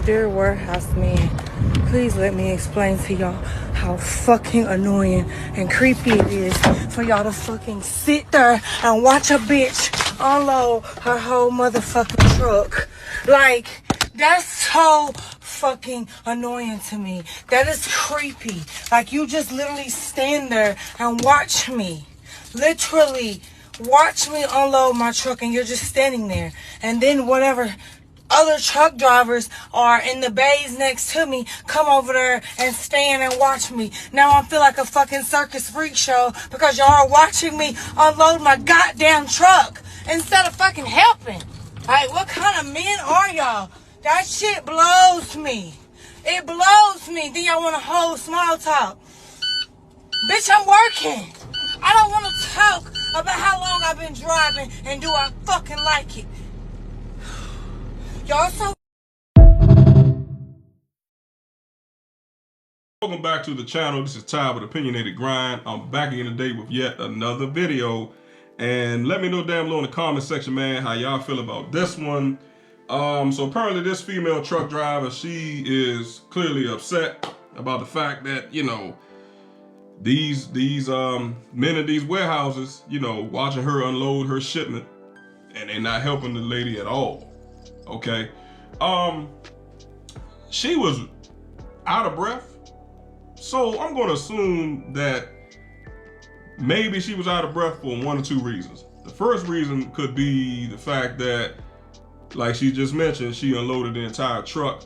Dear warehouse man, please let me explain to y'all how fucking annoying and creepy it is for y'all to fucking sit there and watch a bitch unload her whole motherfucking truck. Like, that's so fucking annoying to me. That is creepy. Like, you just literally stand there and watch me. Literally watch me unload my truck, and you're just standing there. And then whatever other truck drivers are in the bays next to me come over there and stand and watch me. Now I feel like a fucking circus freak show because y'all are watching me unload my goddamn truck instead of fucking helping. Like, what kind of men are y'all? That shit blows me. It blows me. Then y'all want to hold small talk. Bitch, I'm working. I don't want to talk about how long I've been driving and do I fucking like it. Y'all so... Welcome back to the channel. This is Ty with Opinionated Grind. I'm back again today with yet another video. And let me know down below in the comment section, man, how y'all feel about this one. So apparently this female truck driver, she is clearly upset about the fact that, you know, these men in these warehouses, you know, watching her unload her shipment and they're not helping the lady at all. Okay. She was out of breath. So I'm going to assume that maybe she was out of breath for one or two reasons. The first reason could be the fact that, like she just mentioned, she unloaded the entire truck,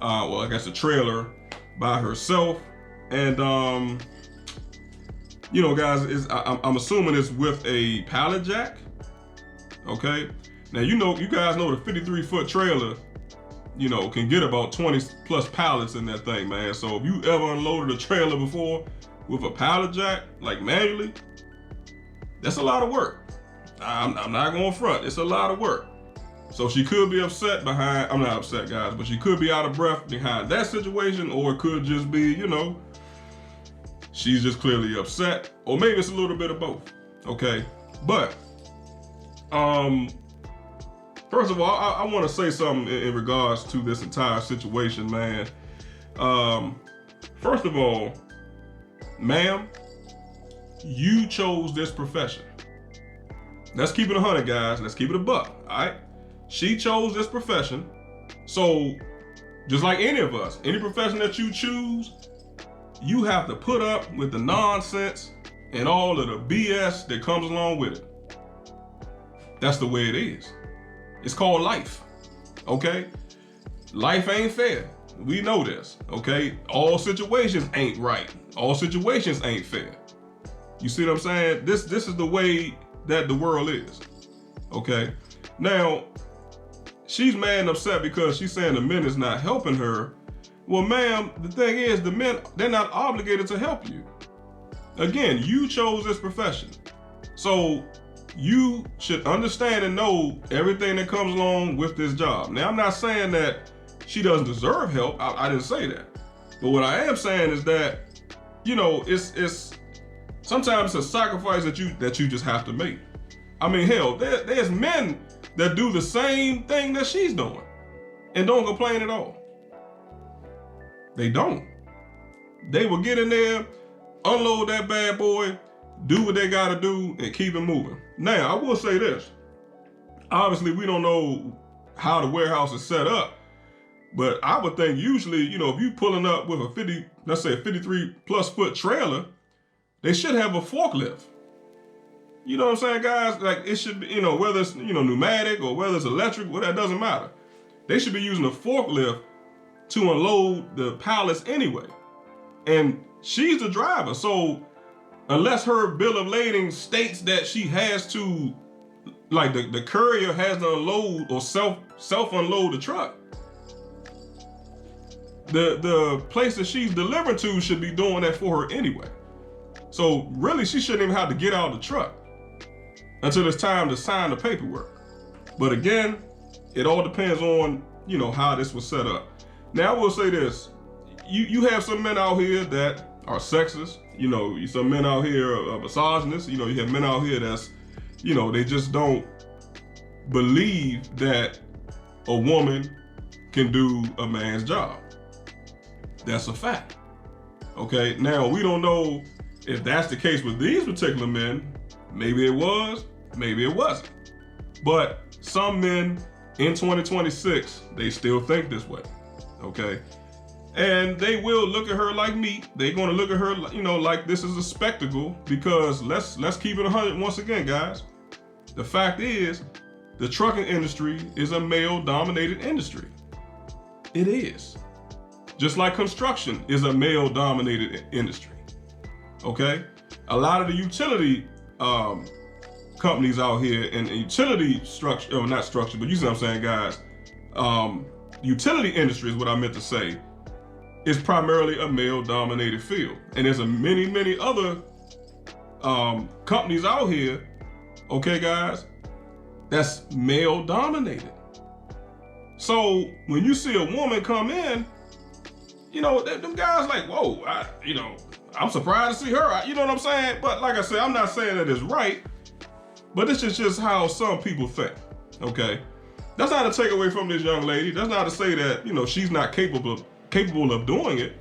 well, I guess the trailer by herself. And, you know, guys, I'm assuming it's with a pallet jack. Okay. Now, you guys know the 53-foot trailer, you know, can get about 20 plus pallets in that thing, man. So if you ever unloaded a trailer before with a pallet jack, like manually, that's a lot of work. I'm not going front. It's a lot of work. So she could be upset behind, I'm not upset, guys, but she could be out of breath behind that situation, or it could just be, you know, she's just clearly upset, or maybe it's a little bit of both. Okay. But, first of all, I want to say something in regards to this entire situation, man. First of all, ma'am, you chose this profession. Let's keep it 100, guys. Let's keep it a buck, all right? She chose this profession. So, just like any of us, any profession that you choose, you have to put up with the nonsense and all of the BS that comes along with it. That's the way it is. It's called life, okay? Life ain't fair. We know this, okay? All situations ain't right. All situations ain't fair. You see what I'm saying? This is the way that the world is, okay? Now, she's mad and upset because she's saying the men is not helping her. Well, ma'am, the thing is, the men, they're not obligated to help you. Again, you chose this profession. So, you should understand and know everything that comes along with this job. Now, I'm not saying that she doesn't deserve help. I didn't say that. But what I am saying is that, you know, it's sometimes a sacrifice that you just have to make. I mean, hell, there's men that do the same thing that she's doing and don't complain at all. They don't. They will get in there, unload that bad boy, do what they gotta do, and keep it moving. Now, I will say this. Obviously, we don't know how the warehouse is set up, but I would think usually, you know, if you pulling up with a let's say a 53 plus foot trailer, they should have a forklift. You know what I'm saying, guys? Like, it should be, you know, whether it's, you know, pneumatic or whether it's electric, well, that doesn't matter. They should be using a forklift to unload the pallets anyway. And she's the driver, so unless her bill of lading states that she has to, like the courier has to unload or self-unload the truck, the place that she's delivering to should be doing that for her anyway. So really, she shouldn't even have to get out of the truck until it's time to sign the paperwork. But again, it all depends on, you know, how this was set up. Now, I will say this. You have some men out here that are sexist. You know, some men out here are misogynists. You know, you have men out here that's, you know, they just don't believe that a woman can do a man's job. That's a fact. Okay, now we don't know if that's the case with these particular men. Maybe it was, maybe it wasn't. But some men in 2026, they still think this way. Okay, and they will look at her like meat. They're gonna look at her, like this is a spectacle, because let's keep it 100 once again, guys. The fact is, the trucking industry is a male-dominated industry. It is. Just like construction is a male-dominated industry. Okay? A lot of the utility companies out here, and utility structure, or not structure, but you see what I'm saying, guys. Utility industry is what I meant to say, is primarily a male-dominated field. And there's many, many other companies out here, okay, guys, that's male-dominated. So when you see a woman come in, them guys like, whoa, I'm surprised to see her. You know what I'm saying? But like I said, I'm not saying that it's right, but this is just how some people think, okay? That's not to take away from this young lady. That's not to say that, she's not capable of doing it.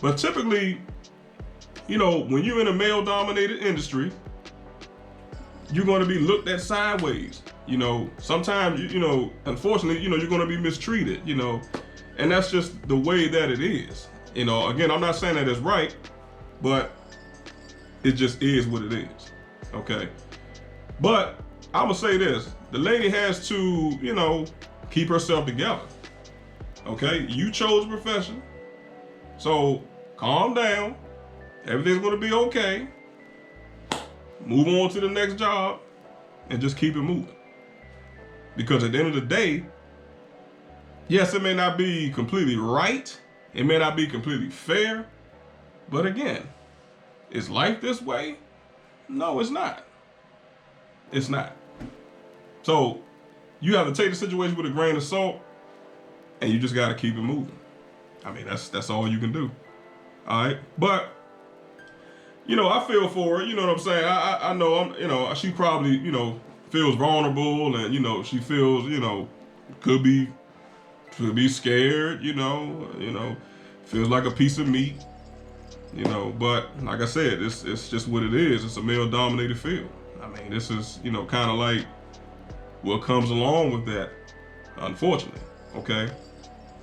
But typically, when you're in a male-dominated industry, you're going to be looked at sideways. Sometimes, unfortunately, you're going to be mistreated, and that's just the way that it is. Again, I'm not saying that it's right, but it just is what it is, okay? But I'm gonna say this, the lady has to, keep herself together, okay? You chose a profession, so calm down. Everything's gonna be okay. Move on to the next job and just keep it moving. Because at the end of the day, yes, it may not be completely right. It may not be completely fair. But again, is life this way? No, it's not. It's not. So you have to take the situation with a grain of salt, and you just got to keep it moving. I mean, that's all you can do. All right. But, I feel for her. You know what I'm saying? I know she probably, feels vulnerable, and, she feels, could be scared, feels like a piece of meat, but like I said, it's just what it is. It's a male-dominated field. I mean, this is, kind of like what comes along with that, unfortunately, okay?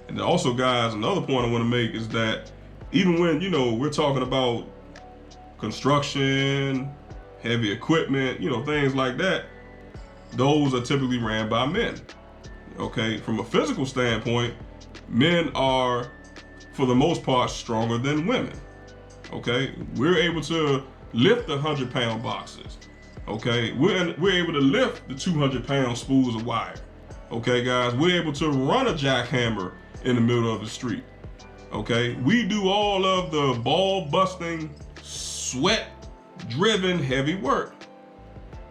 And also, guys, another point I want to make is that even when, we're talking about construction, heavy equipment, things like that, those are typically ran by men. Okay, from a physical standpoint, men are, for the most part, stronger than women. Okay, we're able to lift the 100-pound boxes. Okay, we're able to lift the 200-pound spools of wire. Okay, guys, we're able to run a jackhammer in the middle of the street. Okay, we do all of the ball-busting, sweat-driven, heavy work.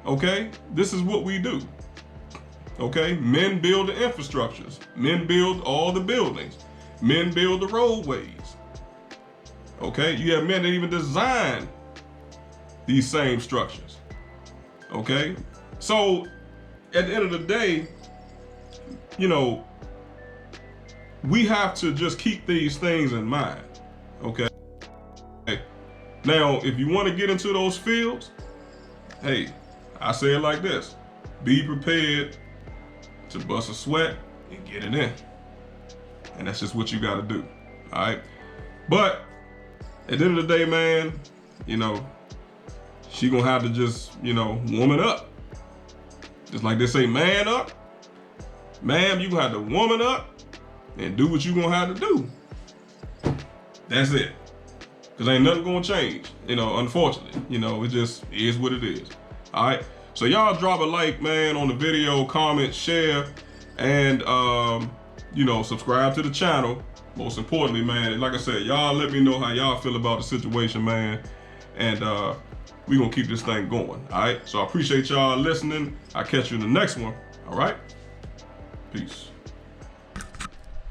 Okay, this is what we do. Okay, men build the infrastructures. Men build all the buildings. Men build the roadways. Okay, you have men that even design these same structures. Okay, so at the end of the day, we have to just keep these things in mind. Okay, now if you want to get into those fields, hey, I say it like this: be prepared to bust a sweat and get it in. And that's just what you got to do. All right. But at the end of the day, man, she gonna have to just, woman up. Just like they say, man up. Ma'am, you gonna have to woman up and do what you gonna have to do. That's it. Cause ain't nothing gonna change, unfortunately. It just is what it is. All right. So y'all drop a like, man, on the video, comment, share, and subscribe to the channel. Most importantly, man, like I said, y'all let me know how y'all feel about the situation, man. And we gonna keep this thing going. All right. So I appreciate y'all listening. I'll catch you in the next one. All right. Peace.